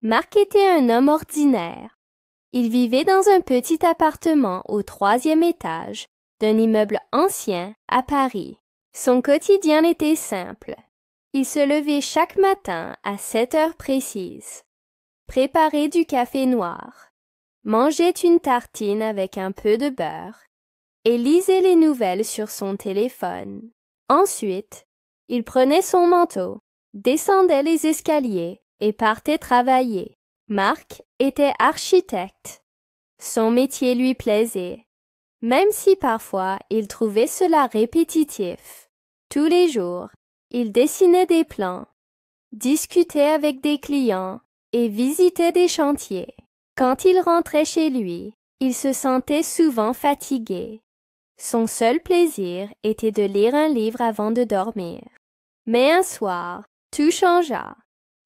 Marc était un homme ordinaire. Il vivait dans un petit appartement au 3e étage d'un immeuble ancien à Paris. Son quotidien était simple. Il se levait chaque matin à 7 heures précises, préparait du café noir, mangeait une tartine avec un peu de beurre et lisait les nouvelles sur son téléphone. Ensuite, il prenait son manteau, descendait les escaliers et partait travailler. Marc était architecte. Son métier lui plaisait, même si parfois il trouvait cela répétitif. Tous les jours, il dessinait des plans, discutait avec des clients et visitait des chantiers. Quand il rentrait chez lui, il se sentait souvent fatigué. Son seul plaisir était de lire un livre avant de dormir. Mais un soir, tout changea.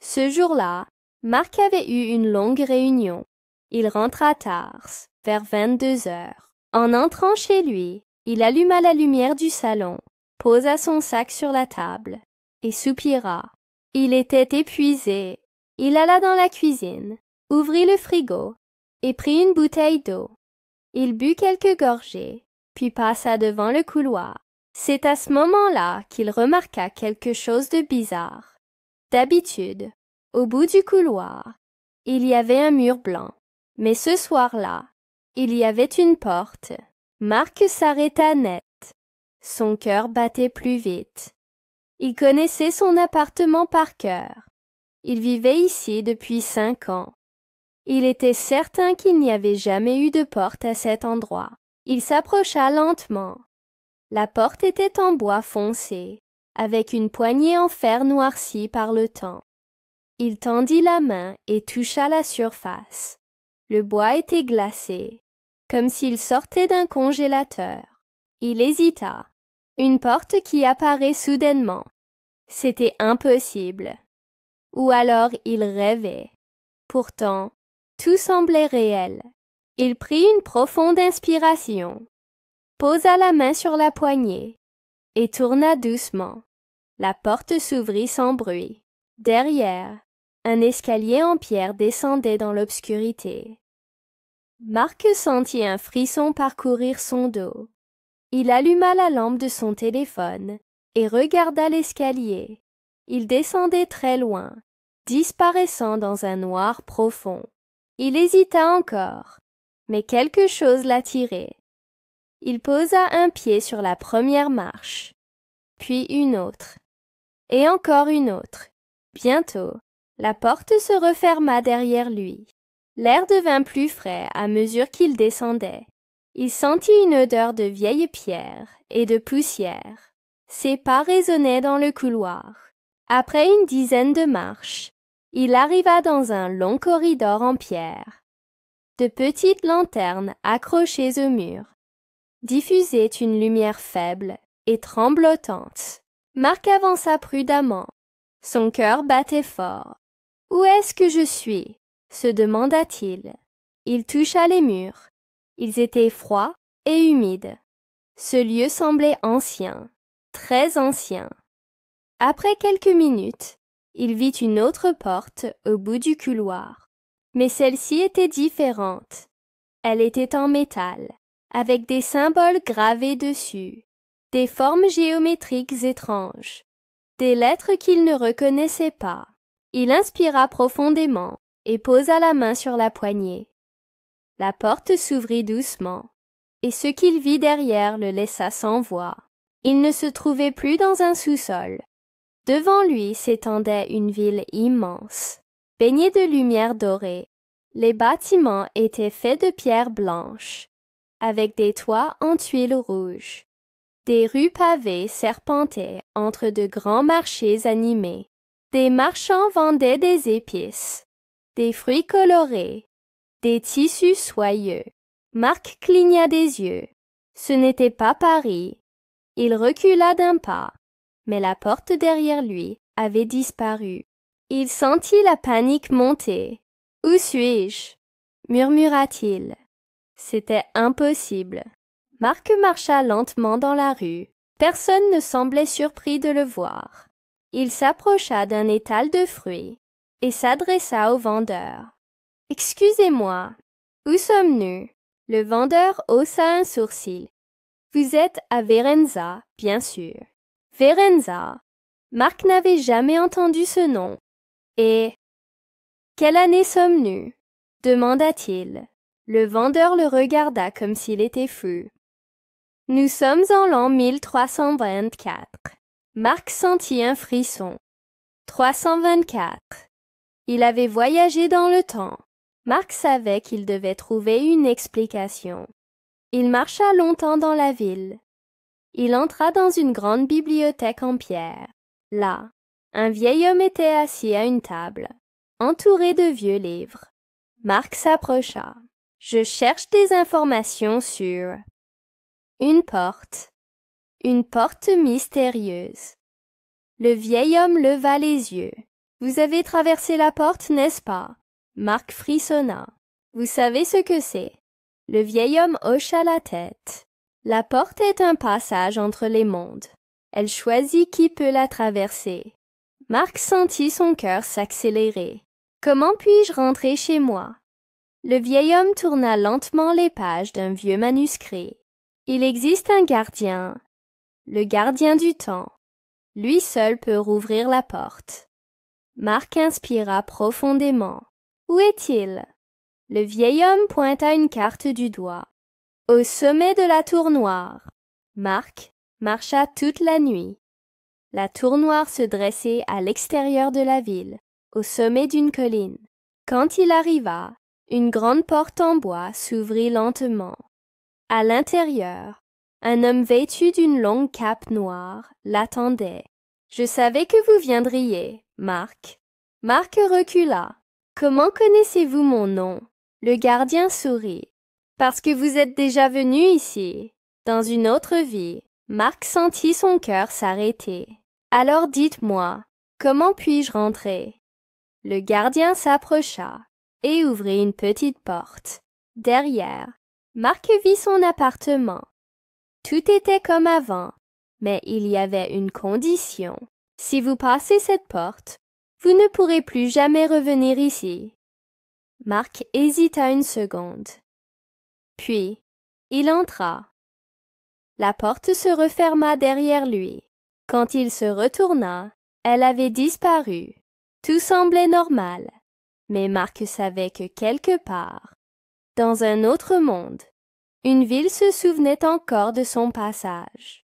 Ce jour-là, Marc avait eu une longue réunion. Il rentra tard, vers 22 heures. En entrant chez lui, il alluma la lumière du salon, posa son sac sur la table et soupira. Il était épuisé. Il alla dans la cuisine, ouvrit le frigo et prit une bouteille d'eau. Il but quelques gorgées, puis passa devant le couloir. C'est à ce moment-là qu'il remarqua quelque chose de bizarre. D'habitude, au bout du couloir, il y avait un mur blanc. Mais ce soir-là, il y avait une porte. Marc s'arrêta net. Son cœur battait plus vite. Il connaissait son appartement par cœur. Il vivait ici depuis 5 ans. Il était certain qu'il n'y avait jamais eu de porte à cet endroit. Il s'approcha lentement. La porte était en bois foncé, avec une poignée en fer noircie par le temps. Il tendit la main et toucha la surface. Le bois était glacé, comme s'il sortait d'un congélateur. Il hésita. Une porte qui apparaît soudainement. C'était impossible. Ou alors il rêvait. Pourtant, tout semblait réel. Il prit une profonde inspiration, posa la main sur la poignée et tourna doucement. La porte s'ouvrit sans bruit. Derrière, un escalier en pierre descendait dans l'obscurité. Marc sentit un frisson parcourir son dos. Il alluma la lampe de son téléphone et regarda l'escalier. Il descendait très loin, disparaissant dans un noir profond. Il hésita encore, mais quelque chose l'attirait. Il posa un pied sur la première marche, puis une autre, et encore une autre. Bientôt, la porte se referma derrière lui. L'air devint plus frais à mesure qu'il descendait. Il sentit une odeur de vieilles pierres et de poussière. Ses pas résonnaient dans le couloir. Après une dizaine de marches, il arriva dans un long corridor en pierre. De petites lanternes accrochées au mur diffusaient une lumière faible et tremblotante. Marc avança prudemment. Son cœur battait fort. « Où est-ce que je suis ?» se demanda-t-il. Il toucha les murs. Ils étaient froids et humides. Ce lieu semblait ancien, très ancien. Après quelques minutes, il vit une autre porte au bout du couloir. Mais celle-ci était différente. Elle était en métal, avec des symboles gravés dessus, des formes géométriques étranges, des lettres qu'il ne reconnaissait pas. Il inspira profondément et posa la main sur la poignée. La porte s'ouvrit doucement, et ce qu'il vit derrière le laissa sans voix. Il ne se trouvait plus dans un sous-sol. Devant lui s'étendait une ville immense, baignée de lumière dorée. Les bâtiments étaient faits de pierres blanches, avec des toits en tuiles rouges. Des rues pavées serpentaient entre de grands marchés animés. Des marchands vendaient des épices, des fruits colorés, des tissus soyeux. Marc cligna des yeux. Ce n'était pas Paris. Il recula d'un pas, mais la porte derrière lui avait disparu. Il sentit la panique monter. « Où suis-je » murmura-t-il. C'était impossible. Marc marcha lentement dans la rue. Personne ne semblait surpris de le voir. Il s'approcha d'un étal de fruits. et s'adressa au vendeur. « Excusez-moi, où sommes-nous? » Le vendeur haussa un sourcil. « Vous êtes à Verenza, bien sûr. » Verenza. Marc n'avait jamais entendu ce nom. « Et quelle année sommes-nous? » demanda-t-il. Le vendeur le regarda comme s'il était fou. « Nous sommes en l'an 1324. » Marc sentit un frisson. 324. Il avait voyagé dans le temps. Marc savait qu'il devait trouver une explication. Il marcha longtemps dans la ville. Il entra dans une grande bibliothèque en pierre. Là, un vieil homme était assis à une table, entouré de vieux livres. Marc s'approcha. « Je cherche des informations sur... » Une porte mystérieuse. Le vieil homme leva les yeux. « Vous avez traversé la porte, n'est-ce pas? » Marc frissonna. « Vous savez ce que c'est? » Le vieil homme hocha la tête. « La porte est un passage entre les mondes. Elle choisit qui peut la traverser. » Marc sentit son cœur s'accélérer. « Comment puis-je rentrer chez moi? » Le vieil homme tourna lentement les pages d'un vieux manuscrit. « Il existe un gardien, le gardien du temps. Lui seul peut rouvrir la porte. » Marc inspira profondément. « Où est-il? » Le vieil homme pointa une carte du doigt. « Au sommet de la tour noire. » Marc marcha toute la nuit. La tour noire se dressait à l'extérieur de la ville, au sommet d'une colline. Quand il arriva, une grande porte en bois s'ouvrit lentement. À l'intérieur, un homme vêtu d'une longue cape noire l'attendait. « Je savais que vous viendriez, Marc. » Marc recula. « Comment connaissez-vous mon nom? » Le gardien sourit. « Parce que vous êtes déjà venu ici, dans une autre vie. » Marc sentit son cœur s'arrêter. « Alors dites-moi, comment puis-je rentrer? » Le gardien s'approcha et ouvrit une petite porte. Derrière, Marc vit son appartement. Tout était comme avant, mais il y avait une condition. Si vous passez cette porte, vous ne pourrez plus jamais revenir ici. Marc hésita une seconde. Puis, il entra. La porte se referma derrière lui. Quand il se retourna, elle avait disparu. Tout semblait normal, mais Marc savait que quelque part, dans un autre monde, une ville se souvenait encore de son passage.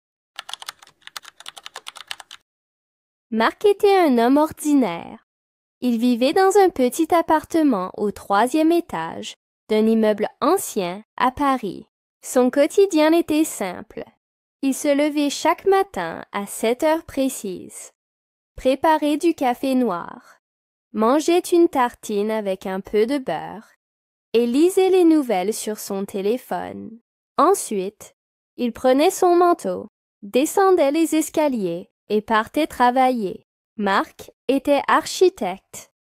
Marc était un homme ordinaire. Il vivait dans un petit appartement au 3e étage d'un immeuble ancien à Paris. Son quotidien était simple. Il se levait chaque matin à 7 heures précises, préparait du café noir, mangeait une tartine avec un peu de beurre et lisait les nouvelles sur son téléphone. Ensuite, il prenait son manteau, descendait les escaliers et partait travailler. Marc était architecte.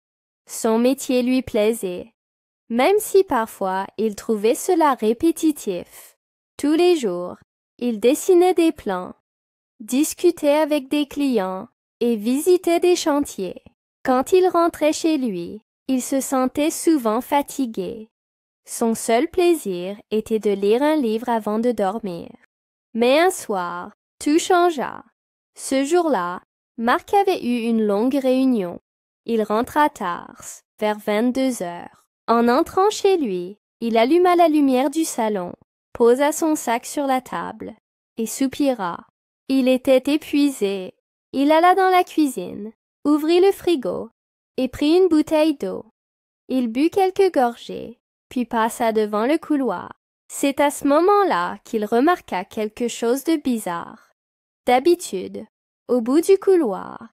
Son métier lui plaisait, même si parfois il trouvait cela répétitif. Tous les jours, il dessinait des plans, discutait avec des clients et visitait des chantiers. Quand il rentrait chez lui, il se sentait souvent fatigué. Son seul plaisir était de lire un livre avant de dormir. Mais un soir, tout changea. Ce jour-là, Marc avait eu une longue réunion. Il rentra tard, vers 22 heures. En entrant chez lui, il alluma la lumière du salon, posa son sac sur la table et soupira. Il était épuisé. Il alla dans la cuisine, ouvrit le frigo et prit une bouteille d'eau. Il but quelques gorgées, puis passa devant le couloir. C'est à ce moment-là qu'il remarqua quelque chose de bizarre. D'habitude, au bout du couloir,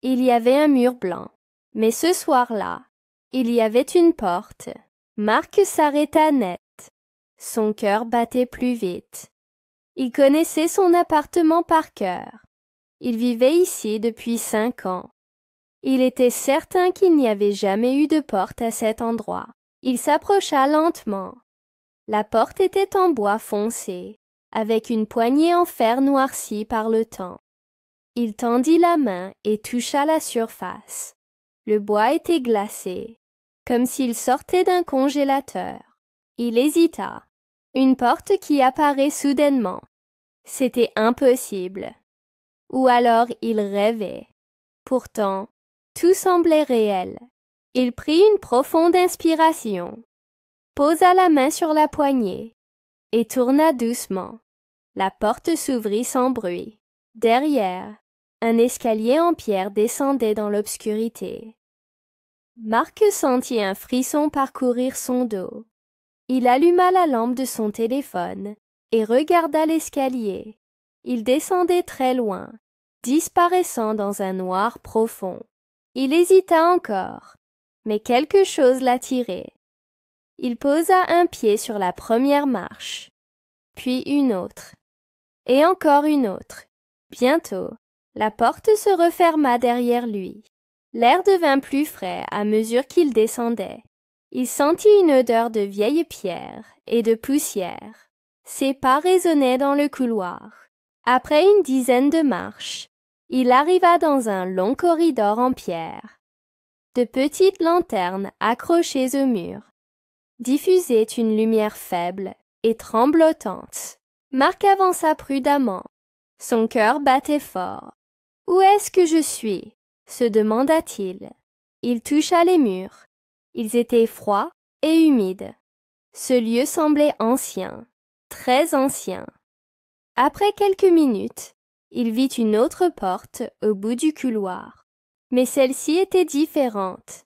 il y avait un mur blanc. Mais ce soir-là, il y avait une porte. Marc s'arrêta net. Son cœur battait plus vite. Il connaissait son appartement par cœur. Il vivait ici depuis 5 ans. Il était certain qu'il n'y avait jamais eu de porte à cet endroit. Il s'approcha lentement. La porte était en bois foncé, avec une poignée en fer noircie par le temps. Il tendit la main et toucha la surface. Le bois était glacé, comme s'il sortait d'un congélateur. Il hésita. Une porte qui apparaît soudainement. C'était impossible. Ou alors il rêvait. Pourtant, tout semblait réel. Il prit une profonde inspiration, posa la main sur la poignée et tourna doucement. La porte s'ouvrit sans bruit. Derrière, un escalier en pierre descendait dans l'obscurité. Marc sentit un frisson parcourir son dos. Il alluma la lampe de son téléphone et regarda l'escalier. Il descendait très loin, disparaissant dans un noir profond. Il hésita encore, mais quelque chose l'attirait. Il posa un pied sur la première marche, puis une autre, et encore une autre. Bientôt, la porte se referma derrière lui. L'air devint plus frais à mesure qu'il descendait. Il sentit une odeur de vieilles pierres et de poussière. Ses pas résonnaient dans le couloir. Après une dizaine de marches, il arriva dans un long corridor en pierre. De petites lanternes accrochées au mur diffusaient une lumière faible et tremblotante. Marc avança prudemment. Son cœur battait fort. « Où est-ce que je suis ?» se demanda-t-il. Il toucha les murs. Ils étaient froids et humides. Ce lieu semblait ancien, très ancien. Après quelques minutes, il vit une autre porte au bout du couloir. Mais celle-ci était différente.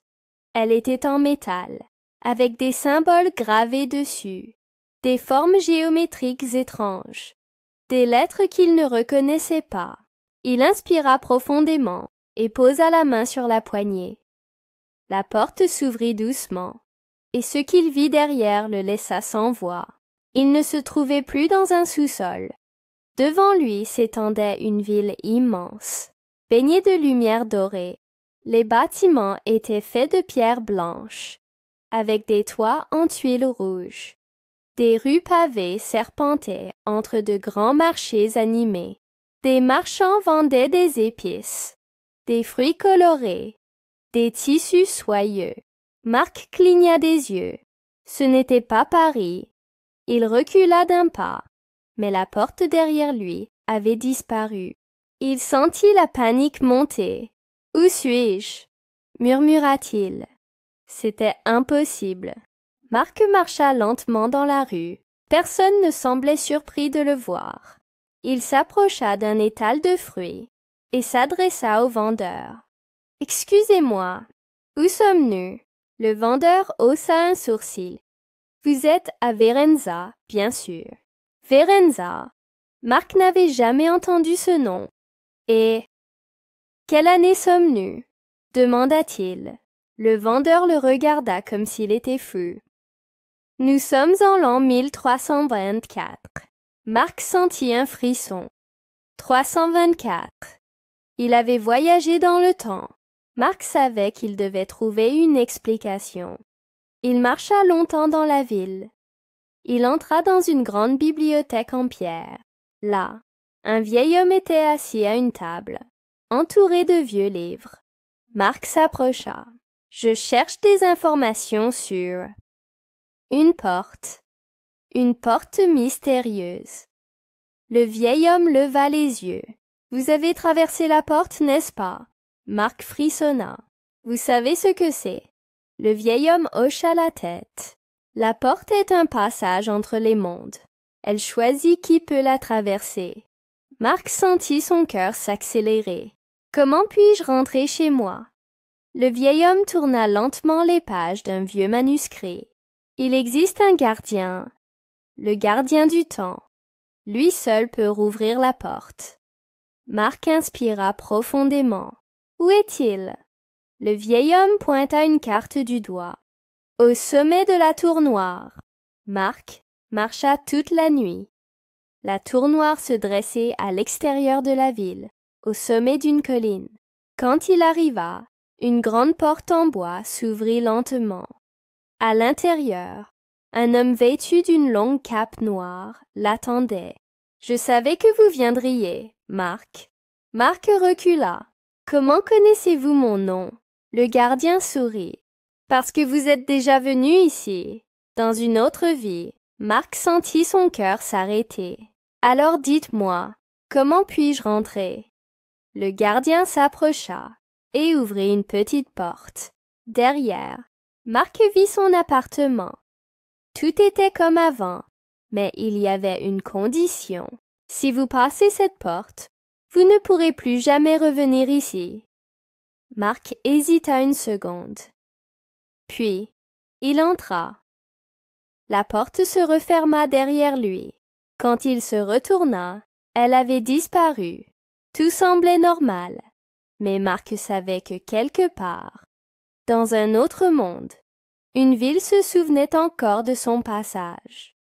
Elle était en métal, avec des symboles gravés dessus, des formes géométriques étranges, des lettres qu'il ne reconnaissait pas. Il inspira profondément et posa la main sur la poignée. La porte s'ouvrit doucement, et ce qu'il vit derrière le laissa sans voix. Il ne se trouvait plus dans un sous-sol. Devant lui s'étendait une ville immense, baignée de lumière dorée. Les bâtiments étaient faits de pierres blanches, avec des toits en tuiles rouges. Des rues pavées serpentaient entre de grands marchés animés. Des marchands vendaient des épices, des fruits colorés, des tissus soyeux. Marc cligna des yeux. Ce n'était pas Paris. Il recula d'un pas, mais la porte derrière lui avait disparu. Il sentit la panique monter. « Où suis-je » murmura-t-il. C'était impossible. Marc marcha lentement dans la rue. Personne ne semblait surpris de le voir. Il s'approcha d'un étal de fruits et s'adressa au vendeur. « Excusez-moi, où sommes-nous » Le vendeur haussa un sourcil. « Vous êtes à Verenza, bien sûr. » Verenza. Marc n'avait jamais entendu ce nom. « Et quelle année sommes-nous » demanda-t-il. Le vendeur le regarda comme s'il était fou. « Nous sommes en l'an 1324. » Marc sentit un frisson. 324. Il avait voyagé dans le temps. Marc savait qu'il devait trouver une explication. Il marcha longtemps dans la ville. Il entra dans une grande bibliothèque en pierre. Là, un vieil homme était assis à une table, entouré de vieux livres. Marc s'approcha. « Je cherche des informations sur... » Une porte mystérieuse. Le vieil homme leva les yeux. « Vous avez traversé la porte, n'est-ce pas ?» Marc frissonna. « Vous savez ce que c'est ?» Le vieil homme hocha la tête. « La porte est un passage entre les mondes. Elle choisit qui peut la traverser. » Marc sentit son cœur s'accélérer. « Comment puis-je rentrer chez moi ?» Le vieil homme tourna lentement les pages d'un vieux manuscrit. « Il existe un gardien, le gardien du temps. Lui seul peut rouvrir la porte. » Marc inspira profondément. « Où est-il » Le vieil homme pointa une carte du doigt. « Au sommet de la tour noire. » Marc marcha toute la nuit. La tour noire se dressait à l'extérieur de la ville, au sommet d'une colline. Quand il arriva, une grande porte en bois s'ouvrit lentement. À l'intérieur, un homme vêtu d'une longue cape noire l'attendait. « Je savais que vous viendriez, Marc. » Marc recula. « Comment connaissez-vous mon nom » Le gardien sourit. Parce que vous êtes déjà venu ici. Dans une autre vie, Marc sentit son cœur s'arrêter. Alors dites-moi, comment puis-je rentrer? Le gardien s'approcha et ouvrit une petite porte. Derrière, Marc vit son appartement. Tout était comme avant, mais il y avait une condition. Si vous passez cette porte, vous ne pourrez plus jamais revenir ici. Marc hésita une seconde. Puis, il entra. La porte se referma derrière lui. Quand il se retourna, elle avait disparu. Tout semblait normal, mais Marc savait que quelque part, dans un autre monde, une ville se souvenait encore de son passage.